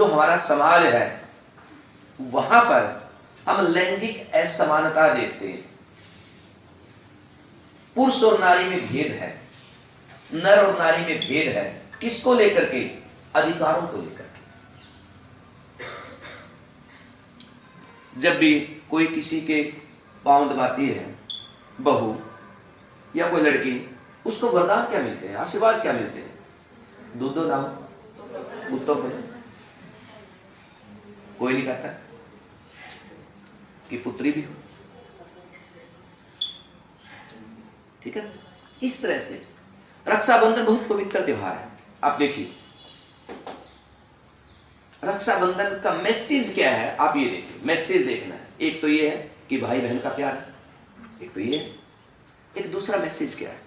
जो हमारा समाज है वहां पर हम लैंगिक असमानता देखते हैं। पुरुष और नारी में भेद है, नर और नारी में भेद है। किसको लेकर के? अधिकारों को लेकर के। जब भी कोई किसी के पांव दबाती है बहू या कोई लड़की, उसको वरदान क्या मिलते हैं, आशीर्वाद क्या मिलते हैं? दूध दो दाम, कुत्तों को। कोई नहीं कहता कि पुत्री भी हो, ठीक है। इस तरह से रक्षाबंधन बहुत पवित्र त्योहार है। आप देखिए रक्षाबंधन का मैसेज क्या है, आप ये देखिए, मैसेज देखना है। एक तो ये है कि भाई बहन का प्यार है, एक तो ये है। एक दूसरा मैसेज क्या है?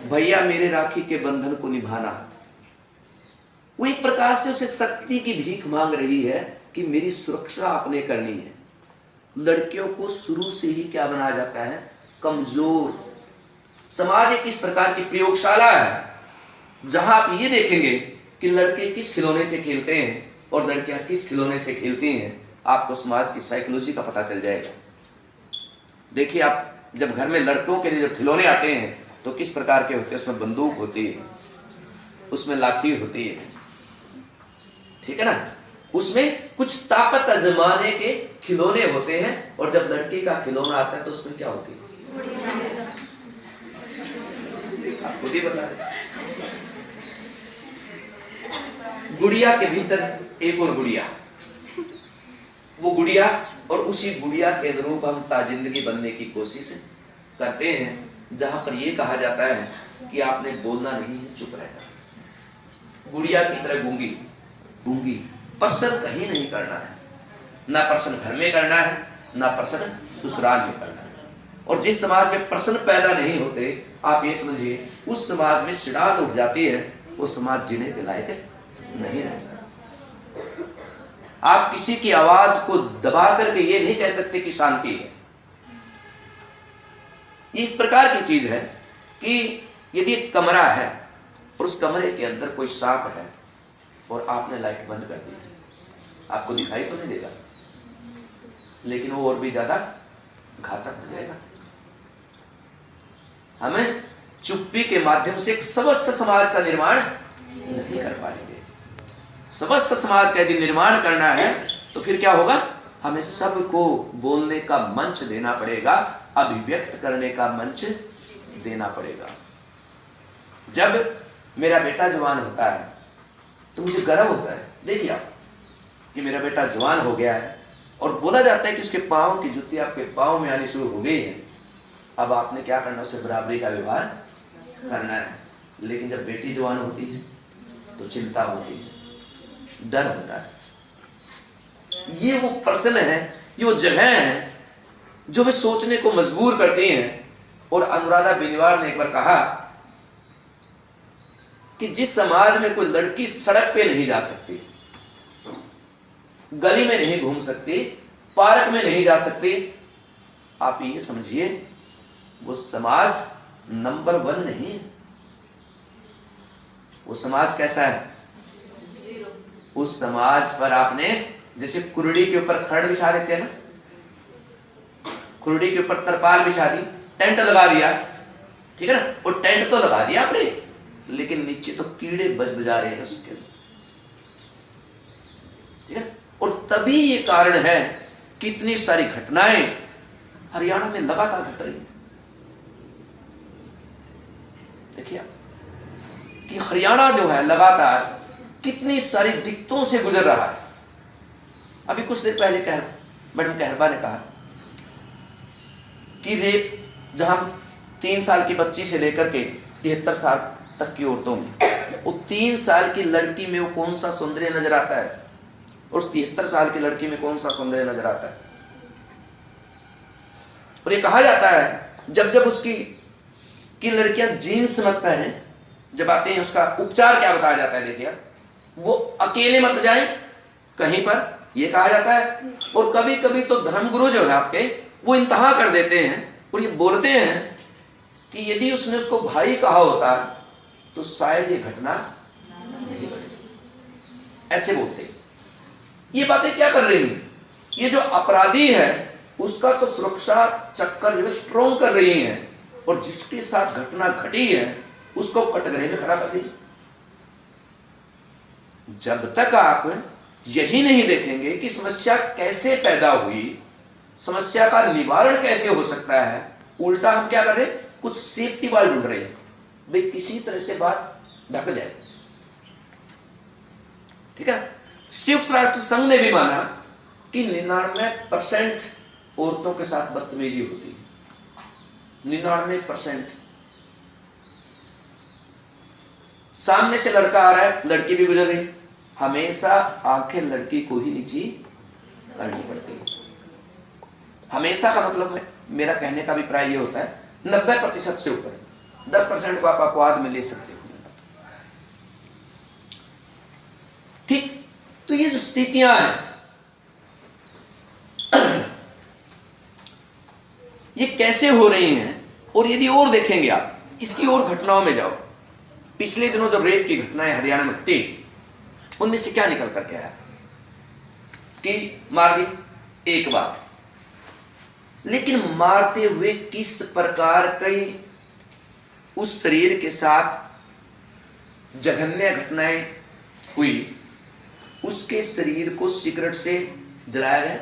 भैया मेरे राखी के बंधन को निभाना। वो एक प्रकार से उसे शक्ति की भीख मांग रही है कि मेरी सुरक्षा आपने करनी है। लड़कियों को शुरू से ही क्या बनाया जाता है? कमजोर। समाज एक इस प्रकार की प्रयोगशाला है जहां आप ये देखेंगे कि लड़के किस खिलौने से खेलते हैं और लड़कियां किस खिलौने से खेलती हैं। आपको समाज की साइकोलॉजी का पता चल जाएगा। देखिए आप जब घर में लड़कों के लिए जब खिलौने आते हैं तो किस प्रकार के होते हैं? उसमें बंदूक होती है, उसमें लाठी होती है, ठीक है ना। उसमें कुछ ताकत आजमाने के खिलौने होते हैं। और जब लड़की का खिलौना आता है तो उसमें क्या होती है? आप खुद ही बता रहे। गुड़िया के भीतर एक और गुड़िया, वो गुड़िया और उसी गुड़िया के अनुरूप हम ताजिंदगी बनने की कोशिश करते हैं, जहां पर यह कहा जाता है कि आपने बोलना नहीं है, चुप रहना। गुड़िया की तरह गूंगी गूंगी, प्रसन्न कहीं नहीं करना है, ना प्रसन्न घर में करना है, ना प्रसन्न ससुराल में करना है। और जिस समाज में प्रसन्न पैदा नहीं होते, आप ये समझिए उस समाज में सिड़ाहट उठ जाती है, वो समाज जीने के लायक नहीं रहता। आप किसी की आवाज को दबा करके ये नहीं कह सकते कि शांति है। ये इस प्रकार की चीज है कि यदि एक कमरा है और उस कमरे के अंदर कोई सांप है और आपने लाइट बंद कर दी, आपको दिखाई तो नहीं देगा, लेकिन वो और भी ज्यादा घातक हो जाएगा। हमें चुप्पी के माध्यम से एक समस्त समाज का निर्माण नहीं कर पाएंगे। समस्त समाज का यदि निर्माण करना है तो फिर क्या होगा? हमें सबको बोलने का मंच देना पड़ेगा, अभिव्यक्त करने का मंच देना पड़ेगा। जब मेरा बेटा जवान होता है तो मुझे गर्व होता है। देखिए आप कि मेरा बेटा जवान हो गया है और बोला जाता है कि उसके पाँव की जुत्ती आपके पाँव में आनी शुरू हो गई है। अब आपने क्या करना? उससे बराबरी का व्यवहार करना है। लेकिन जब बेटी जवान होती है तो चिंता होती है, डर होता है। ये वो प्रश्न है, ये वो जगह है जो हमें सोचने को मजबूर करती हैं। और अनुराधा बेनीवाल ने एक बार कहा कि जिस समाज में कोई लड़की सड़क पे नहीं जा सकती, गली में नहीं घूम सकती, पार्क में नहीं जा सकती, आप ये समझिए वो समाज नंबर 1 नहीं है। वो समाज कैसा है? उस समाज पर आपने जैसे कुर्डी के ऊपर खड़ बिछा देते हैं ना, कुर्डी के ऊपर तरपाल बिछा दी, टेंट लगा दिया, ठीक है ना। वो टेंट तो लगा दिया आपने, लेकिन नीचे तो कीड़े बजबजा रहे हैं उसके, ठीक है। और तभी ये कारण है कितनी सारी घटनाएं हरियाणा में लगातार घट रही है। देखिए कि हरियाणा जो है लगातार कितनी सारी दिक्कतों से गुजर रहा है। अभी कुछ देर पहले मैडम कहरबा ने कहा कि रेप जहां 3 साल की बच्ची से लेकर के 73 साल तक की औरतों में, वो 3 साल की लड़की में वो कौन सा सौंदर्य नजर आता है और उस 73 साल की लड़की में कौन सा सौंदर्य नजर आता है। और ये कहा जाता है जब जब उसकी कि लड़कियां जीन्स मत पहने, जब आते हैं उसका उपचार क्या बताया जाता है। देखिए वो अकेले मत जाएं कहीं पर, ये कहा जाता है। और कभी कभी तो धर्मगुरु जो है आपके, वो इंतहा कर देते हैं और ये बोलते हैं कि यदि उसने उसको भाई कहा होता तो शायद ये घटना नहीं घटी। ऐसे बोलते हैं। ये बातें क्या कर रही हैं? ये जो अपराधी है उसका तो सुरक्षा चक्कर जो स्ट्रॉन्ग कर रही है, और जिसके साथ घटना घटी है उसको कटघरे में खड़ा कर दीजिए। जब तक आप यही नहीं देखेंगे कि समस्या कैसे पैदा हुई, समस्या का निवारण कैसे हो सकता है, उल्टा हम क्या कर रहे हैं, कुछ सेफ्टी वाल ढूंढ रहे हैं, भाई किसी तरह से बात ढक जाए। ठीक है। संयुक्त राष्ट्र संघ ने भी माना कि 99% औरतों के साथ बदतमीजी होती है। 99%। सामने से लड़का आ रहा है, लड़की भी गुजर रही, हमेशा आंखें लड़की को ही नीची करनी पड़ती है। हमेशा का मतलब मेरा कहने का अभिप्राय ये होता है 90% से ऊपर, 10% को आप अपवाद में ले सकते हो। ठीक। तो ये जो स्थितियां हैं ये कैसे हो रही हैं, और यदि और देखेंगे आप, इसकी और घटनाओं में जाओ। पिछले दिनों जो रेप की घटनाएं हरियाणा में घटी, उनमें से क्या निकल करके आया कि मार दी एक बात, लेकिन मारते हुए किस प्रकार कई उस शरीर के साथ जघन्य घटनाएं हुई। उसके शरीर को सिगरेट से जलाया गया,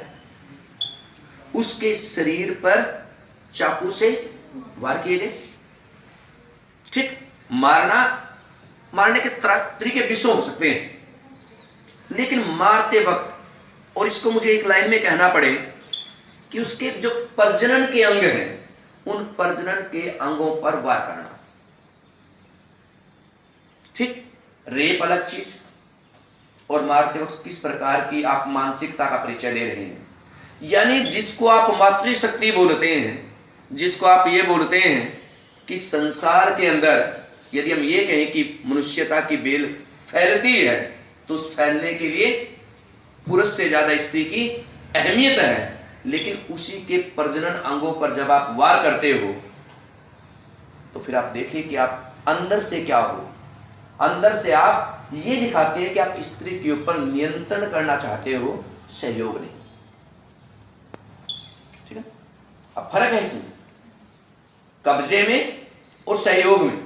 उसके शरीर पर चाकू से वार किए गए। ठीक। मारने के तरीके विषम हो सकते हैं, लेकिन मारते वक्त, और इसको मुझे एक लाइन में कहना पड़े कि उसके जो प्रजनन के अंग हैं, उन प्रजनन के अंगों पर वार करना। ठीक। रेप अलग चीज, और मारते वक्त किस प्रकार की आप मानसिकता का परिचय दे रहे हैं। यानी जिसको आप मातृशक्ति बोलते हैं, जिसको आप ये बोलते हैं कि संसार के अंदर यदि हम ये कहें कि मनुष्यता की बेल फैलती है, तो उस फैलने के लिए पुरुष से ज्यादा स्त्री की अहमियत है, लेकिन उसी के प्रजनन अंगों पर जब आप वार करते हो, तो फिर आप देखिए कि आप अंदर से क्या हो। अंदर से आप ये दिखाते हैं कि आप स्त्री के ऊपर नियंत्रण करना चाहते हो, सहयोग नहीं। ठीक है। अब फर्क है इसमें, कब्जे में और सहयोग में।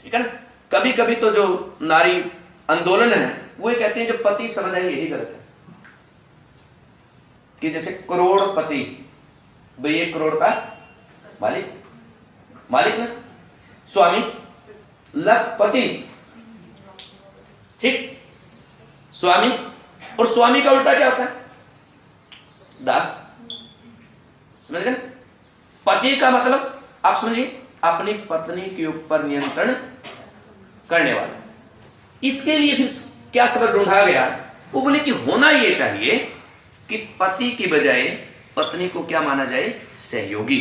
ठीक है ना। कभी कभी तो जो नारी आंदोलन है वो ये कहते हैं जो पति शब्द है यही गलत है, कि जैसे करोड़पति, भाई 1 करोड़ का मालिक ना, स्वामी, लखपति। ठीक। स्वामी, और स्वामी का उल्टा क्या होता है, दास। समझ गए। पति का मतलब आप समझिए अपनी पत्नी के ऊपर नियंत्रण करने वाला। इसके लिए फिर क्या सबक ढूंढा गया, वो बोले कि होना ये चाहिए कि पति की बजाय पत्नी को क्या माना जाए, सहयोगी।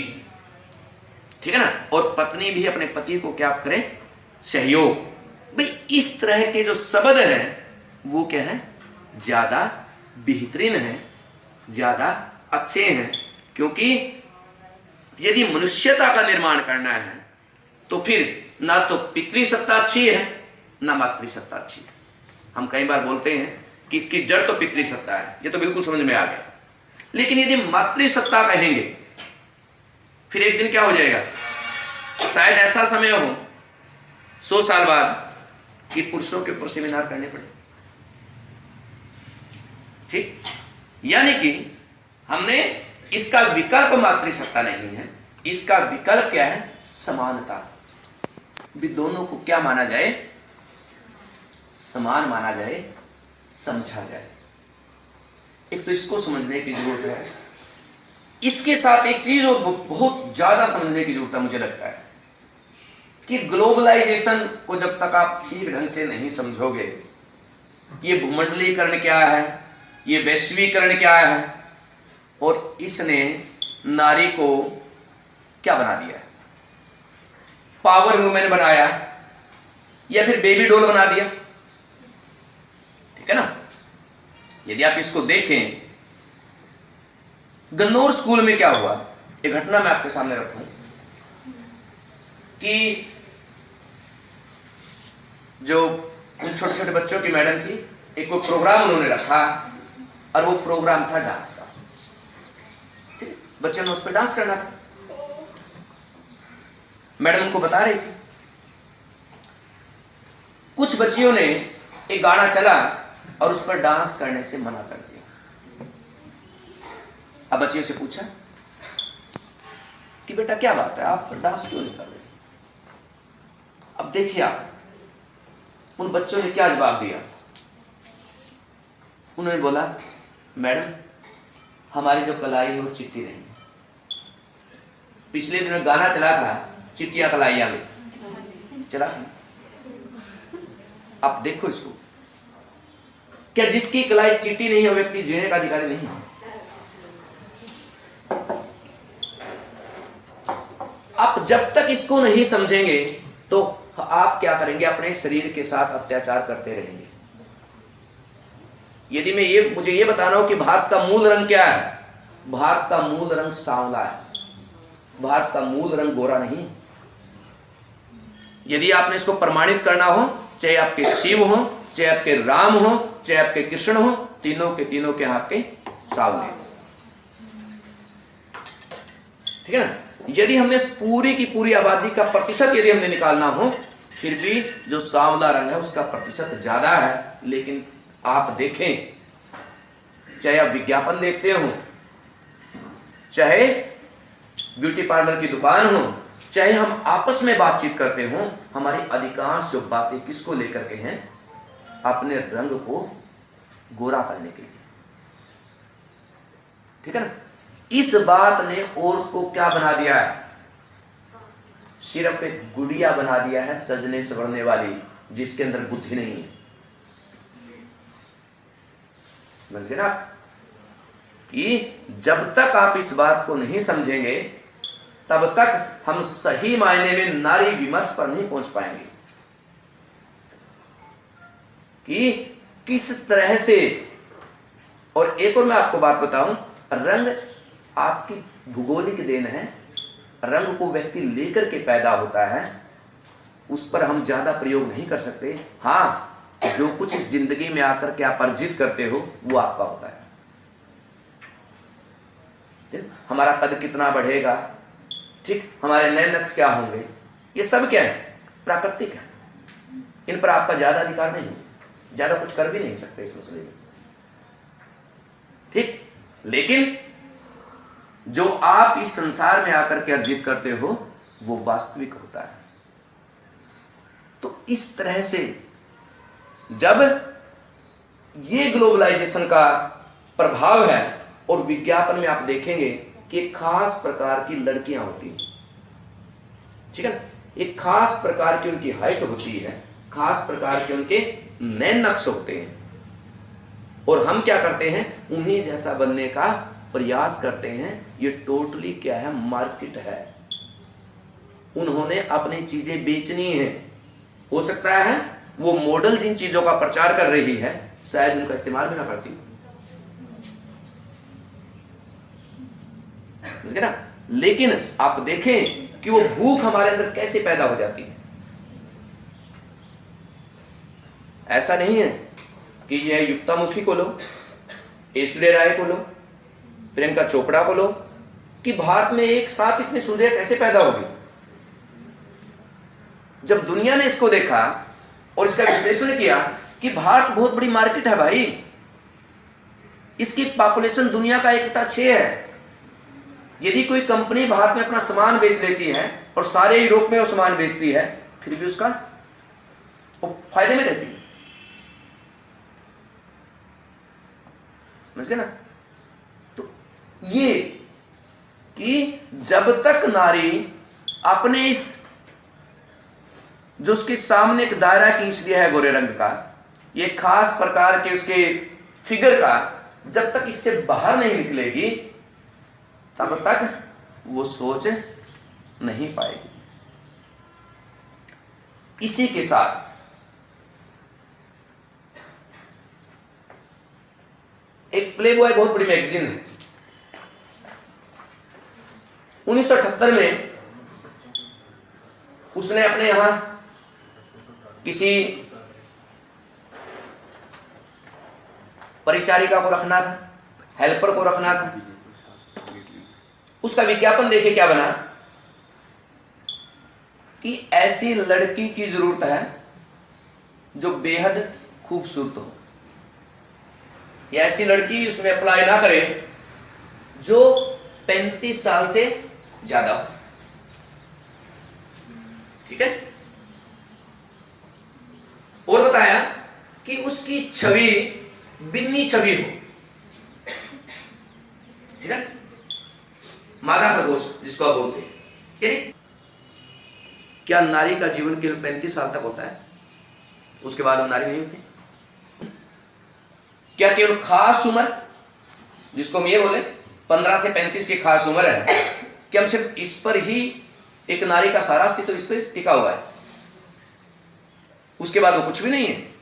ठीक है ना। और पत्नी भी अपने पति को क्या करे, सहयोग। भाई इस तरह के जो शब्द हैं वो क्या है, ज्यादा बेहतरीन है, ज्यादा अच्छे हैं। क्योंकि यदि मनुष्यता का निर्माण करना है तो फिर ना तो पितृसत्ता अच्छी है ना मातृसत्ता अच्छी है। हम कई बार बोलते हैं कि इसकी जड़ तो पितृसत्ता है, ये तो बिल्कुल समझ में आ गया। लेकिन यदि मातृसत्ता कहेंगे फिर एक दिन क्या हो जाएगा, शायद ऐसा समय हो 100 साल बाद कि पुरुषों के ऊपर सेमिनार करने पड़े। ठीक। यानी कि हमने इसका विकल्प मातृसत्ता नहीं है, इसका विकल्प क्या है, समानता। भी दोनों को क्या माना जाए, समान माना जाए, समझा जाए। एक तो इसको समझने की जरूरत है। इसके साथ एक चीज और बहुत ज्यादा समझने की जरूरत है मुझे लगता है कि ग्लोबलाइजेशन को जब तक आप ठीक ढंग से नहीं समझोगे, ये भूमंडलीकरण क्या है, ये वैश्वीकरण क्या है, और इसने नारी को क्या बना दिया, पावर वुमेन बनाया या फिर बेबी डॉल बना दिया। ठीक है ना। यदि आप इसको देखें, गन्नौर स्कूल में क्या हुआ, एक घटना मैं आपके सामने रखूं कि जो उन छोटे छोटे बच्चों की मैडम थी, एक कोई प्रोग्राम उन्होंने रखा और वो प्रोग्राम था डांस का। ठीक, बच्चों ने उस पर डांस करना था। मैडम उनको बता रही थी। कुछ बच्चियों ने एक गाना चला और उस पर डांस करने से मना कर दिया। अब बच्चियों से पूछा कि बेटा क्या बात है, आप डांस क्यों नहीं कर रहे? अब देखिए आप उन बच्चों ने क्या जवाब दिया। उन्होंने बोला मैडम हमारी जो कलाई है वो चिट्टी नहीं है। पिछले दिनों गाना चला था चिट्टियां कलाइया में चला था। आप देखो इसको, क्या जिसकी कलाई चिट्टी नहीं है वो व्यक्ति जीने का अधिकारी नहीं है? आप जब तक इसको नहीं समझेंगे तो आप क्या करेंगे, अपने शरीर के साथ अत्याचार करते रहेंगे। यदि मुझे ये बताना हो कि भारत का मूल रंग क्या है, भारत का मूल रंग सांवला है, भारत का मूल रंग गोरा नहीं। यदि आपने इसको प्रमाणित करना हो, चाहे आपके शिव हो, चाहे आपके राम हो, चाहे आपके कृष्ण हो, तीनों के आपके सांवले। ठीक है ना? यदि हमने पूरी की पूरी आबादी का प्रतिशत यदि हमने निकालना हो, फिर भी जो सांवला रंग है उसका प्रतिशत ज्यादा है। लेकिन आप देखें, चाहे आप विज्ञापन देखते हो, चाहे ब्यूटी पार्लर की दुकान हो, चाहे हम आपस में बातचीत करते हो, हमारी अधिकांश जो बातें किसको लेकर के हैं? अपने रंग को गोरा करने के लिए। ठीक है ना? इस बात ने औरत को क्या बना दिया है? सिर्फ एक गुड़िया बना दिया है सजने संवरने वाली, जिसके अंदर बुद्धि नहीं है। समझ गए ना? कि जब तक आप इस बात को नहीं समझेंगे तब तक हम सही मायने में नारी विमर्श पर नहीं पहुंच पाएंगे कि किस तरह से। और एक और मैं आपको बात बताऊं, रंग आपकी भूगोलिक देन है। रंग को व्यक्ति लेकर के पैदा होता है, उस पर हम ज्यादा प्रयोग नहीं कर सकते। हाँ, जो कुछ इस जिंदगी में आकर के आप अर्जित करते हो वो आपका होता है। हमारा कद कितना बढ़ेगा, ठीक, हमारे नए नक्श क्या होंगे, ये सब क्या है? प्राकृतिक है। इन पर आपका ज्यादा अधिकार नहीं है, ज्यादा कुछ कर भी नहीं सकते इस मसले में। ठीक, लेकिन जो आप इस संसार में आकर के अर्जित करते हो वो वास्तविक होता है। तो इस तरह से जब ये ग्लोबलाइजेशन का प्रभाव है, और विज्ञापन में आप देखेंगे कि एक खास प्रकार की लड़कियां होती हैं, ठीक है ना? एक खास प्रकार की उनकी हाइट होती है, खास प्रकार के उनके नैन नक्श होते हैं, और हम क्या करते हैं? उन्हीं जैसा बनने का प्रयास करते हैं। ये टोटली क्या है? मार्केट है। उन्होंने अपनी चीजें बेचनी है। हो सकता है वो मॉडल जिन चीजों का प्रचार कर रही है शायद उनका इस्तेमाल भी ना करती, समझ गए ना? लेकिन आप देखें कि वो भूख हमारे अंदर कैसे पैदा हो जाती है। ऐसा नहीं है कि यह युक्तामुखी को लो, ऐश्वर्या राय को लो, प्रियंका चोपड़ा को लो, कि भारत में एक साथ इतनी सुंदर कैसे पैदा होगी। जब दुनिया ने इसको देखा और इसका विश्लेषण किया कि भारत बहुत बड़ी मार्केट है भाई, इसकी पॉपुलेशन दुनिया का 1/6 है। यदि कोई कंपनी भारत में अपना सामान बेच लेती है और सारे यूरोप में वो सामान बेचती है, फिर भी उसका वो फायदे में रहती है। समझ गए ना? तो ये कि जब तक नारी अपने इस जो उसके सामने एक दायरा खींच दिया है गोरे रंग का, ये खास प्रकार के उसके फिगर का, जब तक इससे बाहर नहीं निकलेगी तब तक वो सोच नहीं पाएगी। इसी के साथ एक प्लेबॉय बहुत बड़ी मैगजीन है, 1978 में उसने अपने यहां किसी परिचारिका को रखना था, हेल्पर को रखना था। उसका विज्ञापन देखे क्या बना कि ऐसी लड़की की जरूरत है जो बेहद खूबसूरत हो, या ऐसी लड़की उसमें अप्लाई ना करे जो 35 साल से ज्यादा हो। ठीक है। और बताया कि उसकी छवि बिन्नी छवि हो। ठीक है, मादा खरगोश जिसको आप बोलते हैं। क्या नारी का जीवन केवल 35 साल तक होता है, उसके बाद वो नारी नहीं होती? क्या केवल खास उम्र, जिसको हम ये बोले 15 से 35 की खास उम्र है, कि हम सिर्फ इस पर ही एक नारी का सारा अस्तित्व इस पर टिका हुआ है, उसके बाद वो कुछ भी नहीं है?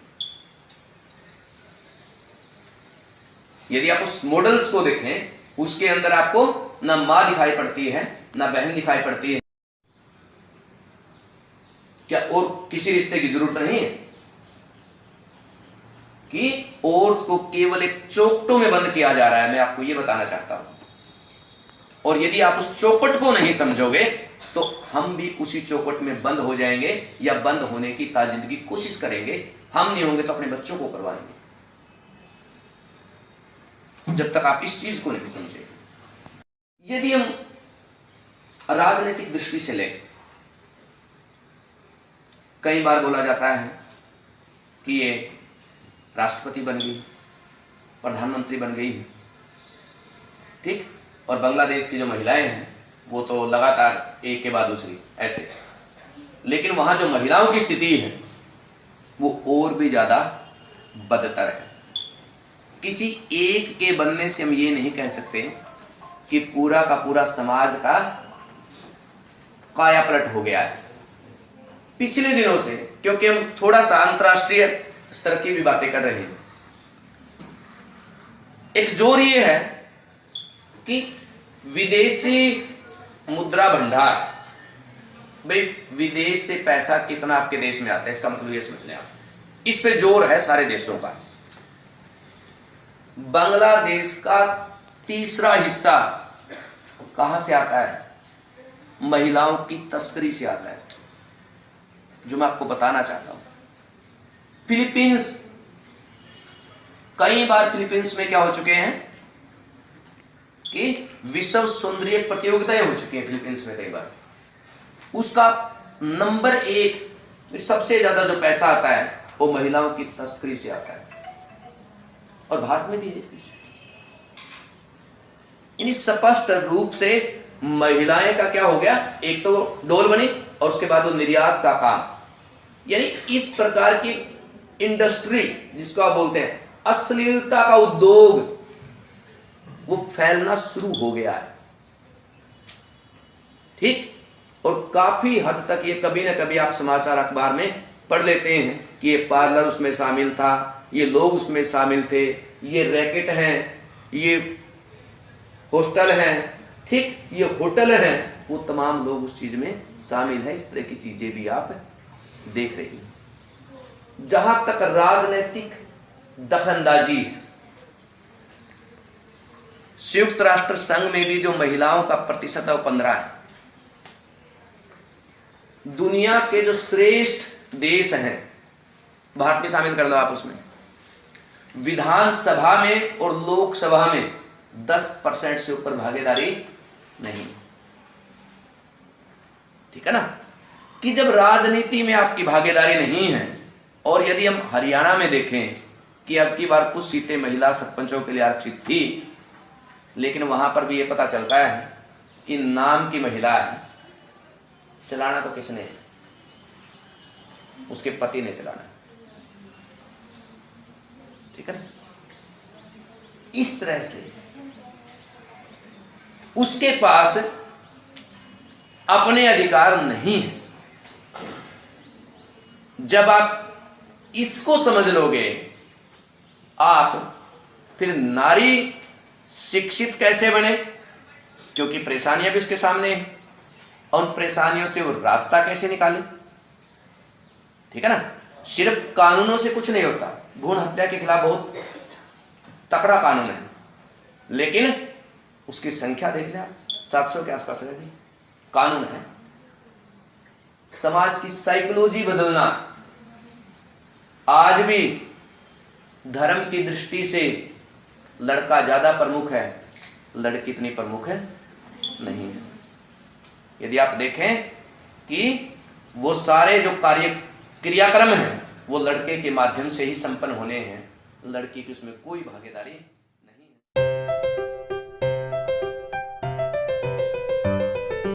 यदि आप उस मॉडल्स को देखें, उसके अंदर आपको ना मां दिखाई पड़ती है ना बहन दिखाई पड़ती है। क्या और किसी रिश्ते की जरूरत नहीं है कि औरत को केवल एक चौकटों में बंद किया जा रहा है? मैं आपको यह बताना चाहता हूं। और यदि आप उस चौकट को नहीं समझोगे तो हम भी उसी चौकट में बंद हो जाएंगे, या बंद होने की ताजिंदगी कोशिश करेंगे। हम नहीं होंगे तो अपने बच्चों को करवाएंगे, जब तक आप इस चीज को नहीं समझेंगे। यदि हम राजनीतिक दृष्टि से लें, कई बार बोला जाता है कि ये राष्ट्रपति बन गई, प्रधानमंत्री बन गई, ठीक, और बांग्लादेश की जो महिलाएं हैं वो तो लगातार एक के बाद दूसरी ऐसे। लेकिन वहां जो महिलाओं की स्थिति है वो और भी ज्यादा बदतर है। किसी एक के बनने से हम ये नहीं कह सकते कि पूरा का पूरा समाज का कायापलट हो गया है। पिछले दिनों से, क्योंकि हम थोड़ा सा अंतर्राष्ट्रीय स्तर की भी बातें कर रहे हैं, एक जोर ये है कि विदेशी मुद्रा भंडार, भाई विदेश से पैसा कितना आपके देश में आता है, इसका मतलब ये समझ लें आप, इस पे जोर है सारे देशों का। बांग्लादेश का तीसरा हिस्सा कहां से आता है? महिलाओं की तस्करी से आता है, जो मैं आपको बताना चाहता हूं। फिलीपींस, कई बार फिलीपींस में क्या हो चुके हैं कि विश्व सौंदर्य प्रतियोगिताएं हो चुकी हैं फिलीपींस में कई बार। उसका नंबर 1 सबसे ज्यादा जो पैसा आता है वो महिलाओं की तस्करी से आता है, और भारत में भी है। यानी स्पष्ट रूप से महिलाएं का क्या हो गया, एक तो डोल बनी और उसके बाद वो निर्यात का काम, यानी इस प्रकार की इंडस्ट्री जिसको आप बोलते हैं अश्लीलता का उद्योग, वो फैलना शुरू हो गया है। ठीक, और काफी हद तक ये कभी ना कभी आप समाचार अखबार में पढ़ लेते हैं कि ये पार्लर उसमें शामिल था, ये लोग उसमें शामिल थे, ये रैकेट हैं, ये हॉस्टल हैं, ठीक, ये होटल हैं, वो तमाम लोग उस चीज में शामिल है। इस तरह की चीजें भी आप देख रही हैं। जहां तक राजनीतिक दखलंदाजी है, संयुक्त राष्ट्र संघ में भी जो महिलाओं का प्रतिशत है वो 15 है। दुनिया के जो श्रेष्ठ देश हैं, भारत भी शामिल कर दो आप उसमें, विधानसभा में और लोकसभा में 10% से ऊपर भागीदारी नहीं। ठीक है ना, कि जब राजनीति में आपकी भागीदारी नहीं है, और यदि हम हरियाणा में देखें कि अब की बार कुछ सीटें महिला सरपंचों के लिए आरक्षित थी, लेकिन वहां पर भी ये पता चलता है कि नाम की महिला है, चलाना तो किसने है? उसके पति ने चलाना। ठीक है ना, इस तरह से उसके पास अपने अधिकार नहीं है। जब आप इसको समझ लोगे, आप फिर नारी शिक्षित कैसे बने, क्योंकि परेशानियां भी उसके सामने हैं, और उन परेशानियों से वो रास्ता कैसे निकाले। ठीक है ना, सिर्फ कानूनों से कुछ नहीं होता। भ्रूण हत्या के खिलाफ बहुत तकड़ा कानून है, लेकिन उसकी संख्या देख लिया 700 के आसपास रहेगी। कानून है। समाज की साइकोलॉजी बदलना, आज भी धर्म की दृष्टि से लड़का ज्यादा प्रमुख है, लड़की इतनी प्रमुख है नहीं है। यदि आप देखें कि वो सारे जो क्रियाक्रम हैं वो लड़के के माध्यम से ही संपन्न होने हैं, लड़की की उसमें कोई भागीदारी